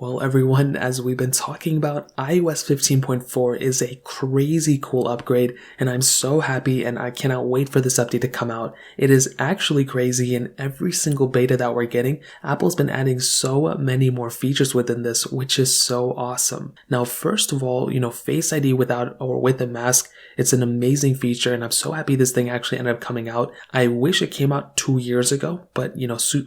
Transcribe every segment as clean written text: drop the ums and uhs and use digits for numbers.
Well, everyone, as we've been talking about, iOS 15.4 is a crazy cool upgrade, and I'm so happy and I cannot wait for this update to come out. It is actually crazy, and every single beta that we're getting, Apple's been adding so many more features within this, which is so awesome. Now, first of all, Face ID without or with a mask, it's an amazing feature, and I'm so happy this thing actually ended up coming out. I wish it came out 2 years ago, but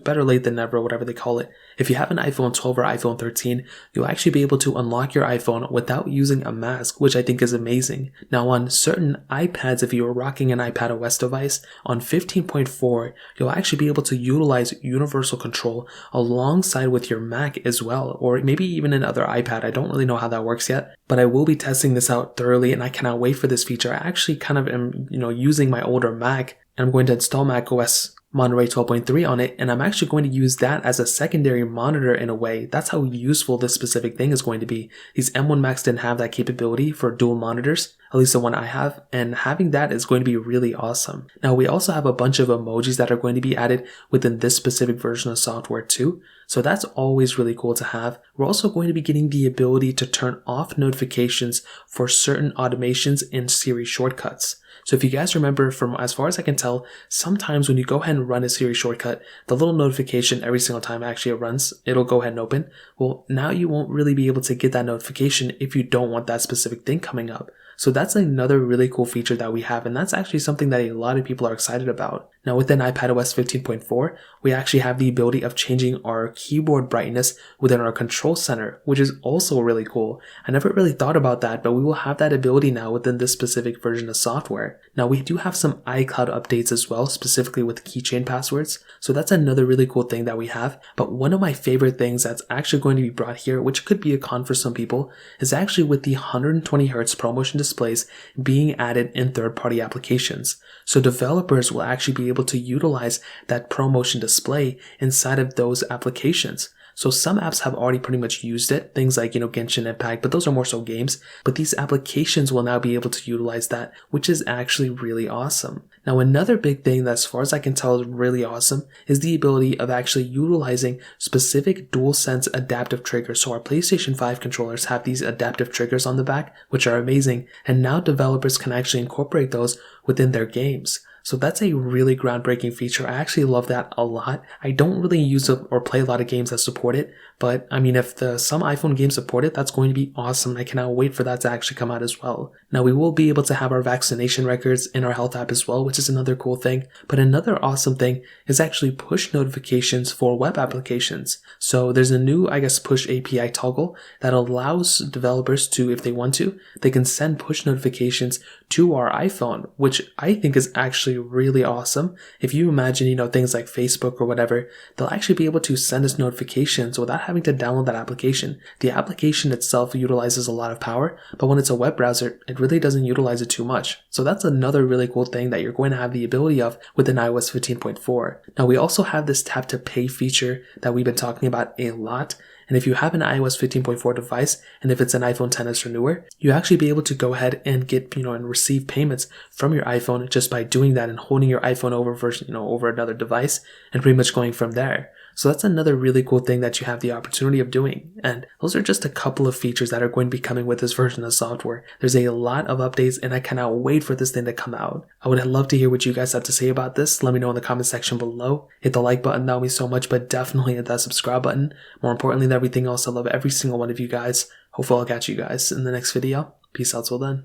better late than never, whatever they call it. If you have an iPhone 12 or iPhone 13, you'll actually be able to unlock your iPhone without using a mask, which I think is amazing. Now, on certain iPads, if you are rocking an iPadOS device, on 15.4, you'll actually be able to utilize universal control alongside with your Mac as well, or maybe even another iPad. I don't really know how that works yet, but I will be testing this out thoroughly, and I cannot wait for this feature. I actually kind of am, using my older Mac, and I'm going to install macOS Monterey 12.3 on it, and I'm actually going to use that as a secondary monitor in a way. That's how useful this specific thing is going to be. These M1 Macs didn't have that capability for dual monitors, at least the one I have, and having that is going to be really awesome. Now, we also have a bunch of emojis that are going to be added within this specific version of software too, so that's always really cool to have. We're also going to be getting the ability to turn off notifications for certain automations in Siri shortcuts. So if you guys remember, from as far as I can tell, sometimes when you go ahead and run a Siri shortcut, the little notification every single time actually it runs, it'll go ahead and open. Well, now you won't really be able to get that notification if you don't want that specific thing coming up. So that's another really cool feature that we have, and that's actually something that a lot of people are excited about. Now, within iPadOS 15.4, we actually have the ability of changing our keyboard brightness within our control center, which is also really cool. I never really thought about that, but we will have that ability now within this specific version of software. Now, we do have some iCloud updates as well, specifically with keychain passwords, so that's another really cool thing that we have. But one of my favorite things that's actually going to be brought here, which could be a con for some people, is actually with the 120Hz ProMotion displays being added in third-party applications. So developers will actually be able to utilize that ProMotion display inside of those applications. So some apps have already pretty much used it, things like, Genshin Impact, but those are more so games. But these applications will now be able to utilize that, which is actually really awesome. Now, another big thing that, as far as I can tell, is really awesome is the ability of actually utilizing specific DualSense adaptive triggers. So our PlayStation 5 controllers have these adaptive triggers on the back, which are amazing. And now developers can actually incorporate those within their games. So that's a really groundbreaking feature. I actually love that a lot. I don't really use it or play a lot of games that support it, but I mean, if some iPhone games support it, that's going to be awesome. I cannot wait for that to actually come out as well. Now, we will be able to have our vaccination records in our health app as well, which is another cool thing. But another awesome thing is actually push notifications for web applications. So there's a new, push API toggle that allows developers to, if they want to, they can send push notifications to our iPhone, which I think is actually really awesome. If you imagine, things like Facebook or whatever, they'll actually be able to send us notifications without having to download that application. The application itself utilizes a lot of power, but when it's a web browser, it really doesn't utilize it too much. So that's another really cool thing that you're going to have the ability of within iOS 15.4. Now, we also have this tap to pay feature that we've been talking about a lot. And if you have an iOS 15.4 device, and if it's an iPhone 10s or newer, you actually be able to go ahead and get, and receive payments from your iPhone just by doing that and holding your iPhone over over another device and pretty much going from there. So that's another really cool thing that you have the opportunity of doing. And those are just a couple of features that are going to be coming with this version of software. There's a lot of updates, and I cannot wait for this thing to come out. I would love to hear what you guys have to say about this. Let me know in the comment section below. Hit the like button, that would mean so much, but definitely hit that subscribe button. More importantly than everything else, I love every single one of you guys. Hopefully I'll catch you guys in the next video. Peace out till then.